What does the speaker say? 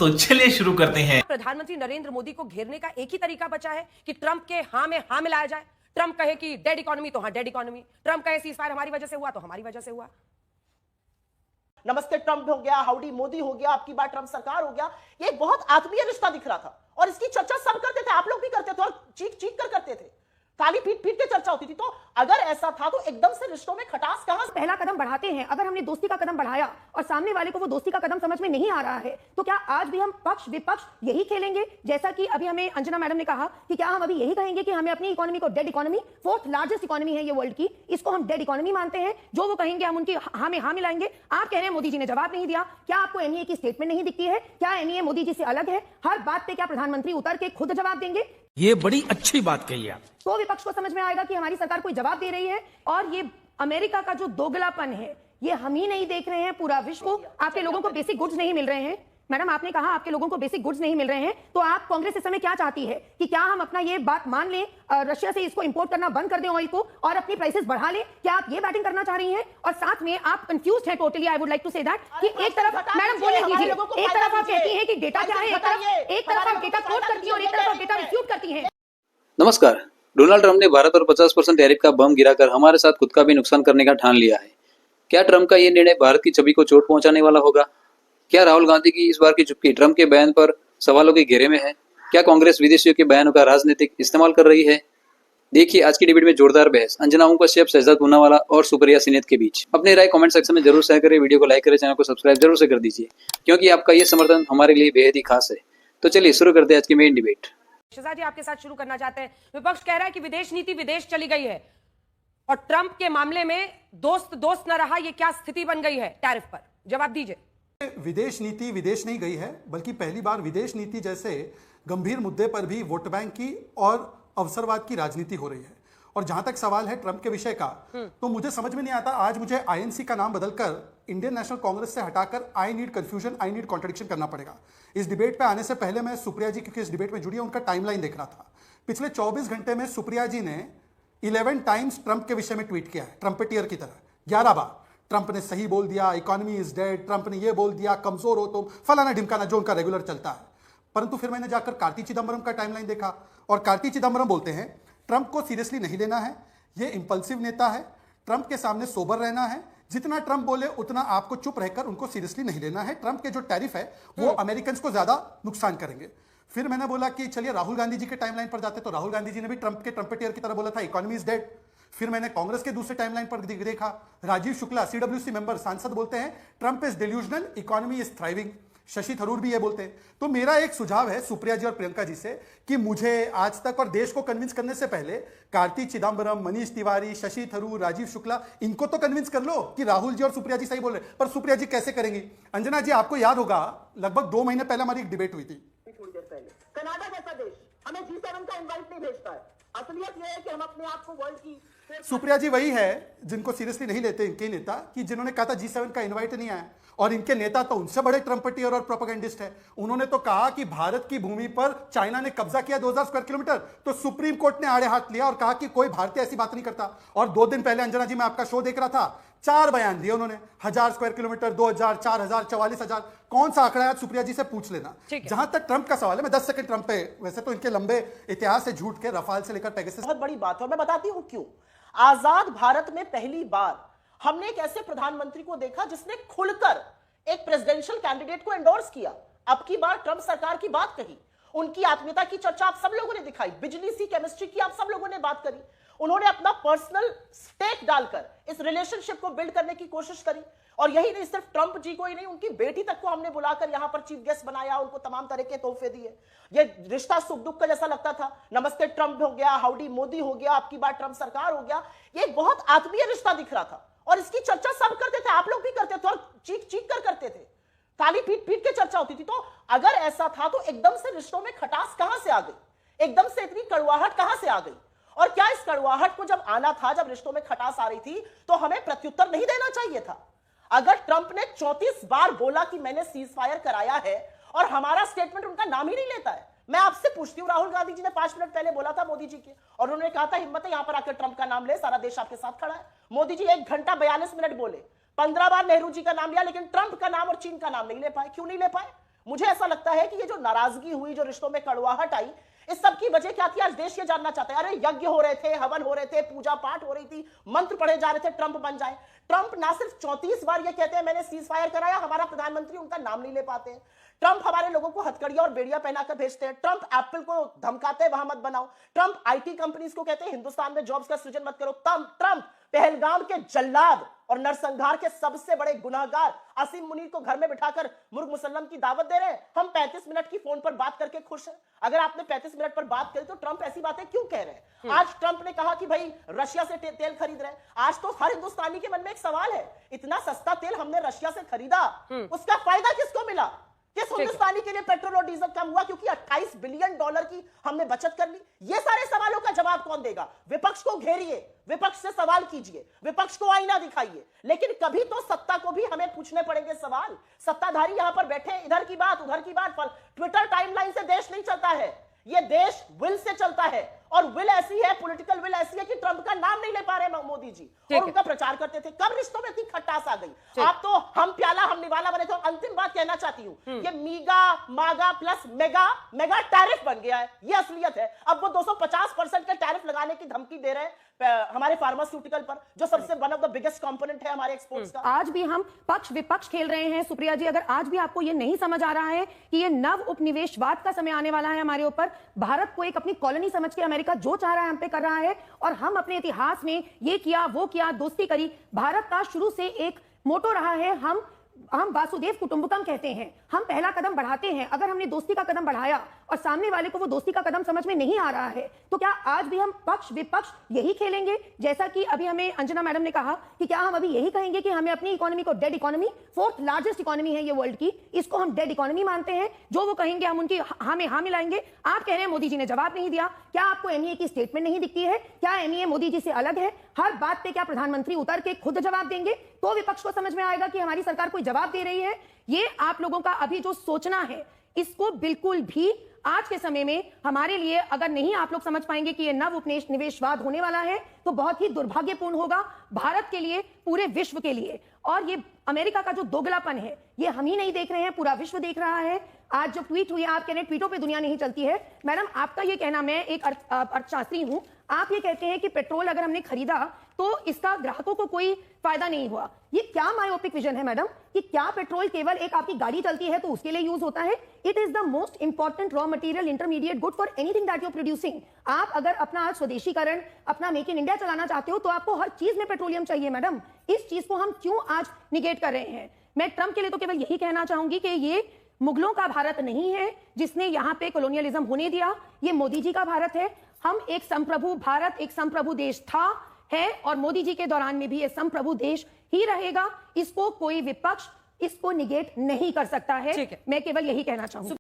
तो चलिए शुरू करते हैं। प्रधानमंत्री नरेंद्र मोदी को घेरने का एक ही तरीका बचा है कि ट्रंप के हां में हां मिलाया जाए। ट्रंप कहे कि डेड इकोनॉमी तो हां डेड इकोनॉमी, ट्रंप कहे सीजफायर हमारी वजह से हुआ तो हमारी वजह से हुआ। नमस्ते ट्रंप हो गया, हाउडी मोदी हो गया, आपकी बार ट्रंप सरकार हो गया। ये एक बहुत आत्मीय रिश्ता दिख रहा था और इसकी चर्चा सब करते थे, आप लोग भी करते थे और चीख चीख कर करते थे, ताली पीट पीट के चर्चा होती थी। तो अगर ऐसा था तो एकदम से रिश्तों में खटास कहां से? पहला कदम बढ़ाते हैं। अगर हमने दोस्ती का कदम बढ़ाया और सामने वाले को वो दोस्ती का कदम समझ में नहीं आ रहा है तो क्या आज भी हम पक्ष विपक्ष यही खेलेंगे? जैसा कि अभी हमें अंजना मैडम ने कहा कि क्या हम अभी यही कहेंगे कि हमें अपनी इकोनॉमी को dead economy, fourth largest economy है ये वर्ल्ड की, इसको हम डेड इकोनॉमी मानते हैं, जो वो कहेंगे हम उनकी हां में हां मिलाएंगे? आप कह रहे हैं मोदी जी ने जवाब नहीं दिया। क्या आपको एनईए की स्टेटमेंट नहीं दिखती है? क्या एनईए मोदी जी से अलग है? हर बात पे क्या प्रधानमंत्री उतर के खुद जवाब देंगे? ये बड़ी अच्छी बात कही आप। तो विपक्ष को समझ में आएगा कि हमारी सरकार कोई जवाब दे रही है। और ये अमेरिका का जो दोगलापन है ये हम ही नहीं देख रहे हैं, पूरा विश्व को। आपके लोगों को बेसिक गुड्स नहीं मिल रहे हैं। मैडम आपने कहा आपके लोगों को बेसिक गुड्स नहीं मिल रहे हैं, तो आप कांग्रेस इस समय क्या चाहती है कि क्या हम अपना ये बात मान लें, रशिया से इसको इंपोर्ट करना बंद कर दें ऑयल को और अपनी प्राइसेस बढ़ा लें? क्या आप ये बैटिंग करना चाह रही हैं? और साथ में आप कंफ्यूज्ड हैं totally. I would like to say that कि एक तरफ मैडम बोलने दीजिए, एक तरफ आप कहती हैं कि डेटा क्या है, एक तरफ आप डेटा कोट करती हैं और एक तरफ आप डेटा रिफ्यूट करती हैं। नमस्कार। डोनाल्ड ट्रंप ने भारत पर 50% टैरिफ का बम गिराकर हमारे साथ खुद का भी नुकसान करने का ठान लिया है। क्या ट्रंप का ये निर्णय भारत की छवि को चोट पहुंचाने वाला होगा? क्या राहुल गांधी की इस बार की चुप्पी ट्रंप के बयान पर सवालों के घेरे में है? क्या कांग्रेस विदेशियों के बयानों का राजनीतिक इस्तेमाल कर रही है? देखिए आज की डिबेट में जोरदार बहस अंजना ओम कश्यप, शहजाद पूनावाला और सुप्रिया सिनेत के बीच। अपनी राय कमेंट सेक्शन में जरूर शेयर करें, वीडियो को लाइक करें, चैनल को सब्सक्राइब जरूर से कर दीजिए क्योंकि आपका ये समर्थन हमारे लिए बेहद ही खास है। तो चलिए शुरू करते हैं आज की मेन डिबेट। शहजाद जी आपके साथ शुरू करना चाहते हैं। विपक्ष कह रहा है कि विदेश नीति विदेश चली गई है और ट्रंप के मामले में दोस्त दोस्त न रहा। ये क्या स्थिति बन गई है टैरिफ पर? जवाब दीजिए। विदेश नीति विदेश नहीं गई है, बल्कि पहली बार विदेश नीति जैसे गंभीर मुद्दे पर भी वोट बैंक की और अवसरवाद की राजनीति हो रही है। और जहां तक सवाल है ट्रंप के विषय का, तो मुझे समझ में नहीं आता आज मुझे आईएनसी का नाम बदलकर इंडियन नेशनल कांग्रेस से हटाकर I need confusion, I need contradiction करना पड़ेगा। इस डिबेट पे आने से पहले मैं सुप्रिया जी, क्योंकि इस डिबेट में जुड़ी है, उनका टाइमलाइन देख रहा था। पिछले 24 घंटे में सुप्रिया जी ने 11 टाइम्स ट्रंप के विषय में ट्वीट किया है, ट्रम्पेटियर की तरह 11 बार। ट्रंप ने सही बोल दिया, इकोनॉमी इज डेड, ट्रंप ने यह बोल दिया, कमजोर हो तुम, फलाना ढिमकाना, जो उनका रेगुलर चलता है। परंतु फिर मैंने जाकर कार्ति चिदम्बरम का टाइमलाइन देखा और कार्ति चिदम्बरम बोलते हैं ट्रंप को सीरियसली नहीं लेना है, ये इंपल्सिव नेता है, ट्रंप के सामने सोबर रहना है, जितना ट्रंप बोले उतना आपको चुप रहकर उनको सीरियसली नहीं लेना है। ट्रंप के जो टैरिफ है वो अमेरिकन को ज्यादा नुकसान करेंगे। फिर मैंने बोला कि चलिए राहुल गांधी जी के टाइमलाइन पर जाते, तो राहुल गांधी जी ने भी ट्रंप के ट्रम्पेटियर की तरह बोला था इकोनॉमी इज डेड। फिर मैंने कांग्रेस के दूसरे टाइमलाइन पर देखा, राजीव शुक्ला सीडब्ल्यूसी मेंबर सांसद बोलते हैं Trump is delusional, economy is thriving. Shashi Tharoor भी ये बोलते हैं। तो मेरा एक सुझाव है सुप्रिया जी और प्रियंका जी से कि मुझे आज तक और देश को कन्विंस करने से पहले कार्ति चिदम्बरम, मनीष तिवारी, शशि थरूर, राजीव शुक्ला, इनको तो कन्विंस कर लो कि राहुल जी और सुप्रिया जी सही बोल रहे। पर सुप्रिया जी कैसे करेंगी? अंजना जी आपको याद होगा लगभग 2 महीने पहले हमारी एक डिबेट हुई थी। थोड़ी देर पहले कनाडा जैसा देश हमें G7 का इनवाइट नहीं भेजता है। असलियत यह है कि हम अपने आप को वर्ल्ड की, सुप्रिया जी वही है जिनको सीरियसली नहीं लेते इनके नेता, कि जिन्होंने कहा था G7 का इनवाइट नहीं आया। और इनके नेता तो उनसे बड़े ट्रम्पेटियर और प्रोपेगेंडिस्ट है। उन्होंने तो कहा कि भारत की भूमि पर चाइना ने कब्जा किया 2000 स्क्वायर किलोमीटर, तो सुप्रीम कोर्ट ने आड़े हाथ लिया और कहा कि कोई भारतीय ऐसी बात नहीं करता। और 2 दिन पहले अंजना जी मैं आपका शो देख रहा था, 4 बयान दिए उन्होंने, 1000 स्क्वायर किलोमीटर, 2000, 4000, 44,000, कौन सा आंकड़ा है सुप्रिया जी से पूछ लेना। जहां तक ट्रंप का सवाल है, मैं 10 सेकंड ट्रंप पे, वैसे तो इनके लंबे इतिहास से झूठ के, रफाल से लेकर पेगासस, बहुत बड़ी बात है। मैं बताती हूं क्यों। आजाद भारत में पहली बार हमने एक ऐसे प्रधानमंत्री को देखा जिसने खुलकर एक प्रेसिडेंशियल कैंडिडेट को एंडोर्स किया। अब की बार ट्रंप सरकार की बात कही, उनकी आत्मीयता की चर्चा आप सब लोगों ने दिखाई, बिजली सी केमिस्ट्री की आप सब लोगों ने बात करी। उन्होंने अपना पर्सनल स्टेक डालकर इस रिलेशनशिप को बिल्ड करने की कोशिश करी। और यही नहीं, सिर्फ ट्रंप जी को ही नहीं, उनकी बेटी तक को हमने बुलाकर यहां पर चीफ गेस्ट बनाया, उनको तमाम तरह के तोहफे दिए। ये रिश्ता सुख दुख का जैसा लगता था। नमस्ते ट्रंप हो गया, हाउडी मोदी हो गया, आपकी बार ट्रंप सरकार हो गया। ये बहुत आत्मीय रिश्ता दिख रहा था और इसकी चर्चा सब करते थे, आप लोग भी करते थे और चीख चीख कर करते थे, ताली पीट पीट के चर्चा होती थी। तो अगर ऐसा था तो एकदम से रिश्तों में खटास कहां से आ गई? एकदम से इतनी कड़वाहट कहां से आ गई? और क्या इस कड़वाहट को जब आना था, जब रिश्तों में खटास आ रही थी, तो हमें प्रत्युत्तर नहीं देना चाहिए था? अगर ट्रंप ने 34 बार बोला कि मैंने सीज फायर कराया है और हमारा स्टेटमेंट उनका नाम ही नहीं लेता है, मैं आपसे पूछती हूं, राहुल गांधी जी ने 5 मिनट पहले बोला था मोदी जी के, और उन्होंने कहा था हिम्मत है यहां पर आकर ट्रंप का नाम ले, सारा देश आपके साथ खड़ा है। मोदी जी 1 घंटा 42 मिनट बोले, 15 बार नेहरू जी का नाम लिया, लेकिन ट्रंप का नाम और चीन का नाम नहीं ले पाए। क्यों नहीं ले पाए? मुझे ऐसा लगता है कि ये जो नाराजगी हुई, जो रिश्तों में कड़वाहट आई, इस सब की वजह क्या थी? आज देश ये जानना चाहता है। अरे यज्ञ हो रहे थे, हवन हो रहे थे, पूजा पाठ हो रही थी, मंत्र पढ़े जा रहे थे, ट्रंप बन जाए। ट्रंप ना सिर्फ 34 बार ये कहते हैं मैंने सीज फायर कराया, हमारा प्रधानमंत्री उनका नाम नहीं ले पाते हैं। ट्रंप हमारे लोगों को हथकड़ियां और बेड़ियां पहनाकर भेजते हैं। ट्रंप एप्पल को धमकाते हैं वहां मत बनाओ। ट्रंप आईटी कंपनीज को कहते हैं हिंदुस्तान में जॉब्स का सृजन मत करो। ट्रंप पहलगाम के जल्लाद और नरसंहार के सबसे बड़े गुनाहगार आसिम मुनीर को घर में बिठाकर मुर्ग मुसल्लम की दावत दे रहे हैं। हम 35 मिनट की फोन पर बात करके खुश हैं। अगर आपने 35 मिनट पर बात करी तो ट्रंप ऐसी बातें क्यों कह रहे हैं? आज ट्रंप ने कहा कि भाई रशिया से तेल खरीद रहे हैं। आज तो हर हिंदुस्तानी के मन में एक सवाल है, इतना सस्ता तेल हमने रशिया से खरीदा, उसका फायदा किसको मिला? किस हिंदुस्तानी के लिए पेट्रोल और डीजल कम हुआ? क्योंकि 28 बिलियन डॉलर की हमने बचत कर ली। ये सारे सवालों का जवाब कौन देगा? विपक्ष को घेरिए, विपक्ष से सवाल कीजिए, विपक्ष को आईना दिखाइए, लेकिन कभी तो सत्ता को भी हमें पूछने पड़ेंगे सवाल। सत्ताधारी यहां पर बैठे, इधर की बात उधर की बात, ट्विटर टाइमलाइन से देश नहीं चलता है, ये देश विल से चलता है। और विल ऐसी है, पॉलिटिकल विल ऐसी है कि ट्रंप का नाम नहीं ले पा रहे मोदी जी, और उनका प्रचार करते थे। कब रिश्तों में इतनी खटास आ गई? आप तो हम प्याला हम निवाला बने थे। अंतिम बात कहना चाहती हूं, ये मीगा मागा प्लस मेगा मेगा टैरिफ बन गया है, ये असलियत है। अब वो 250% का टैरिफ लगाने की धमकी दे रहे हैं हमारे फार्मास्यूटिकल पर, जो सबसे one of the biggest component है हमारे एक्सपोर्ट्स का। आज भी हम पक्ष विपक्ष खेल रहे हैं सुप्रिया जी। अगर आज भी आपको ये नहीं समझ आ रहा है कि ये नव उपनिवेशवाद का समय आने वाला है हमारे ऊपर, भारत को एक अपनी कॉलोनी समझ के अमेरिका जो चाह रहा है हम पे कर रहा है, और हम अपने इतिहास में ये किया वो किया, दोस्ती करी। भारत का शुरू से एक मोटो रहा है, हम वासुदेव कुटुंबकम कहते हैं, हम पहला कदम बढ़ाते हैं। अगर हमने दोस्ती का कदम बढ़ाया और सामने वाले को वो दोस्ती का कदम समझ में नहीं आ रहा है, तो क्या आज भी हम पक्ष विपक्ष यही खेलेंगे? जैसा कि अभी हमें अंजना मैडम ने कहा कि क्या हम अभी यही कहेंगे कि हमें अपनी इकोनॉमी को dead economy, 4th largest economy है ये वर्ल्ड की, इसको हम डेड इकोनॉमी मानते हैं? जो वो कहेंगे हम उनकी हमें हाँ मिलाएंगे। आप कह रहे हैं मोदी जी ने जवाब नहीं दिया। क्या आपको एमईए की स्टेटमेंट नहीं दिखती है? क्या एमईए मोदी जी से अलग है? हर बात पे क्या प्रधानमंत्री उतर के खुद जवाब देंगे? तो विपक्ष को समझ में आएगा कि हमारी सरकार कोई जवाब दे रही है। ये आप लोगों का अभी जो सोचना है, इसको बिल्कुल भी आज के समय में हमारे लिए अगर नहीं आप लोग समझ पाएंगे कि ये नव उपनिवेशवाद होने वाला है, तो बहुत ही दुर्भाग्यपूर्ण होगा भारत के लिए, पूरे विश्व के लिए। और ये अमेरिका का जो दोगलापन है, ये हम ही नहीं देख रहे हैं, पूरा विश्व देख रहा है। आज जो ट्वीट हुई, आप कह रहे हैं ट्वीटों पे दुनिया नहीं चलती है। मैडम, आपका ये कहना, मैं एक अर्थशास्त्री हूं, आप ये कहते हैं कि पेट्रोल अगर हमने खरीदा तो इसका ग्राहकों को कोई फायदा नहीं हुआ। ये क्या मायोपिक विजन है मैडम, कि क्या पेट्रोल केवल एक आपकी गाड़ी चलती है तो उसके लिए यूज होता है? It is the most important raw material, intermediate good for anything that you are producing. आप अगर अपना स्वदेशीकरण, अपना मेक इन इंडिया चलाना चाहते हो, तो आपको हर चीज में पेट्रोलियम चाहिए मैडम। इस चीज को हम क्यों आज निगेट कर रहे हैं? मैं ट्रंप के लिए तो केवल यही कहना चाहूंगी कि ये मुगलों का भारत नहीं है जिसने यहाँ पे कॉलोनियलिज्म होने दिया, ये मोदी जी का भारत है। हम एक संप्रभु भारत, एक संप्रभु देश था, है, और मोदी जी के दौरान में भी ये संप्रभु देश ही रहेगा। इसको कोई विपक्ष इसको निगेट नहीं कर सकता है। मैं केवल यही कहना चाहूंगी।